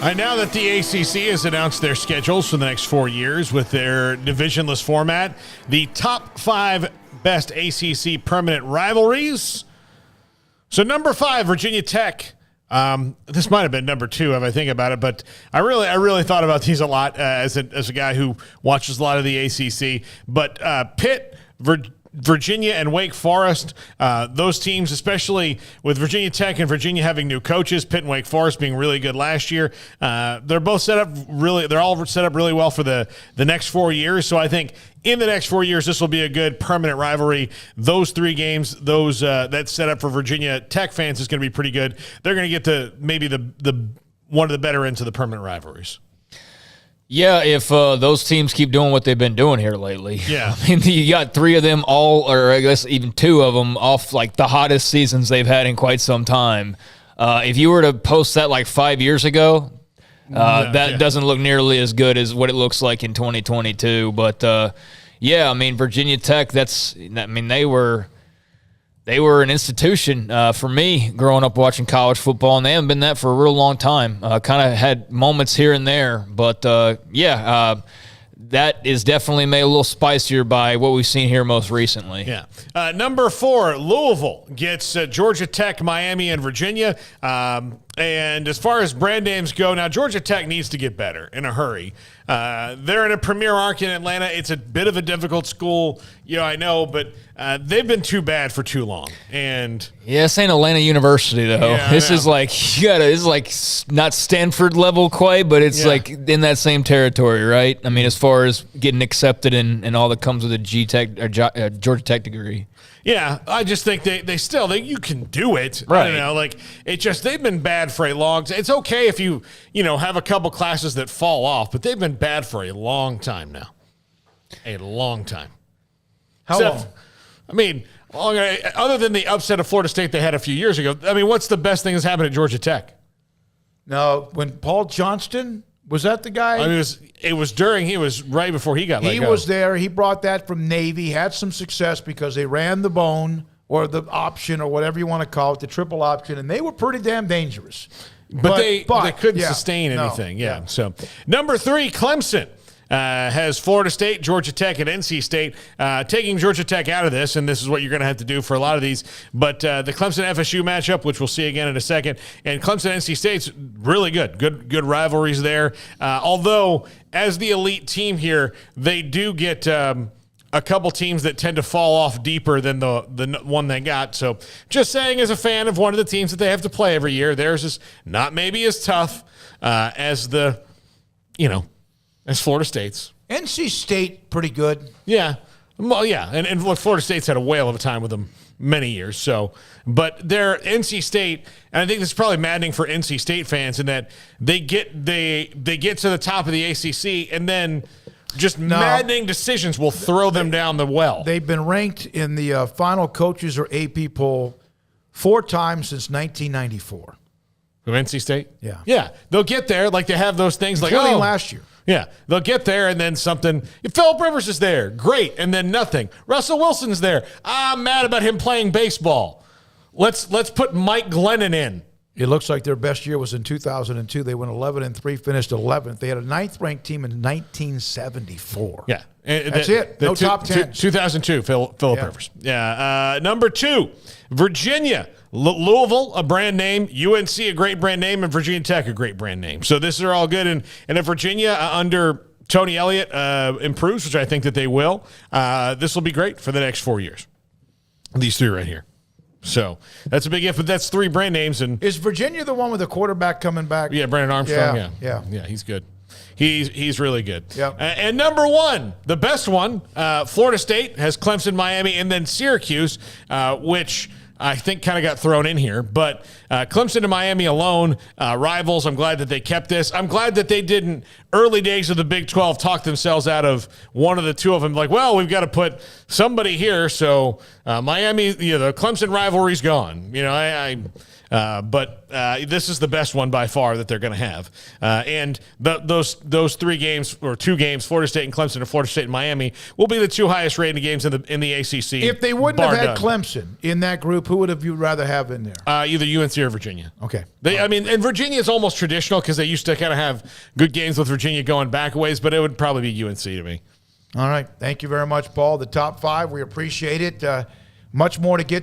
Now that the ACC has announced their schedules for the next 4 years with their divisionless format, the top 5 best ACC permanent rivalries. So number 5, Virginia Tech. This might have been number 2 if I think about it, but I really thought about these a lot as a guy who watches a lot of the ACC. But Pitt, Virginia, and Wake Forest, those teams, especially with Virginia Tech and Virginia having new coaches, Pitt and Wake Forest being really good last year, they're both set up really. They're all set up really well for the next 4 years. So I think in the next 4 years, this will be a good permanent rivalry. Those 3 games, that's set up for Virginia Tech fans is going to be pretty good. They're going to get to maybe the one of the better ends of the permanent rivalries. Yeah, if those teams keep doing what they've been doing here lately. Yeah. I mean, you got 3 of them or I guess even 2 of them off like the hottest seasons they've had in quite some time. If you were to post that like 5 years ago, doesn't look nearly as good as what it looks like in 2022. But, I mean, Virginia Tech, they were an institution for me growing up watching college football, and they haven't been that for a real long time. Kind of had moments here and there, but that is definitely made a little spicier by what we've seen here most recently. Yeah. Number 4, Louisville gets Georgia Tech, Miami, and Virginia. And as far as brand names go, now Georgia Tech needs to get better in a hurry. They're in a premier arc in Atlanta. It's a bit of a difficult school, I know, but they've been too bad for too long. And this ain't Atlanta University though. Yeah, this is like this is like not Stanford level quite, but it's like in that same territory, right? I mean, as far as getting accepted and all that comes with a Georgia Tech degree. Yeah, I just think they still you can do it. Right. I don't know, they've been bad for a long time. It's okay if you have a couple classes that fall off, but they've been bad for a long time now. A long time. How long? I mean, other than the upset of Florida State they had a few years ago, I mean, what's the best thing that's happened at Georgia Tech? No, when Paul Johnston, was that the guy? I mean, it was right before he got let go. He was there. He brought that from Navy, had some success because they ran the bone or the option or whatever you want to call it, the triple option, and they were pretty damn dangerous. But they couldn't sustain anything. No, yeah. So number 3, Clemson. Has Florida State, Georgia Tech, and NC State. Taking Georgia Tech out of this, and this is what you're going to have to do for a lot of these, but the Clemson-FSU matchup, which we'll see again in a second, and Clemson-NC State's really good. Good rivalries there. Although, as the elite team here, they do get a couple teams that tend to fall off deeper than the one they got. So just saying, as a fan of one of the teams that they have to play every year, theirs is not maybe as tough as as Florida State's. NC State, pretty good. Yeah. Well, yeah. And look, Florida State's had a whale of a time with them many years. So, but they're NC State, and I think this is probably maddening for NC State fans in that they get to the top of the ACC, and then just maddening decisions will throw them down the well. They've been ranked in the final coaches or AP poll 4 times since 1994. From NC State? Yeah. Yeah. They'll get there. Like, they have those things including last year. Yeah, they'll get there, and then something. Phillip Rivers is there, great, and then nothing. Russell Wilson's there. I'm mad about him playing baseball. Let's put Mike Glennon in. It looks like their best year was in 2002. They went 11-3, finished 11th. They had a 9th-ranked team in 1974. Yeah, that's it. No top 10. 2002, Phillip Rivers. Yeah, number 2, Virginia. Louisville, a brand name. UNC, a great brand name. And Virginia Tech, a great brand name. So this are all good. And if Virginia, under Tony Elliott, improves, which I think that they will, this will be great for the next 4 years. These 3 right here. So that's a big if, but that's 3 brand names. And is Virginia the one with the quarterback coming back? Yeah, Brandon Armstrong. Yeah, he's good. He's really good. Yep. And number 1, the best one, Florida State has Clemson, Miami, and then Syracuse, which I think kind of got thrown in here. But Clemson and Miami alone, rivals. I'm glad that they kept this. I'm glad that they didn't, early days of the Big 12, talk themselves out of one of the 2 of them. Like, well, we've got to put somebody here. So Miami, the Clemson rivalry's gone. But this is the best one by far that they're going to have. And those 3 games or 2 games, Florida State and Clemson, or Florida State and Miami, will be the 2 highest rated games in the ACC. If they wouldn't have had done. Clemson in that group, who would have you rather have in there? Either UNC or Virginia. Okay. And Virginia is almost traditional because they used to kind of have good games with Virginia going back a ways, but it would probably be UNC to me. All right. Thank you very much, Paul. The top 5, we appreciate it. Much more to get to.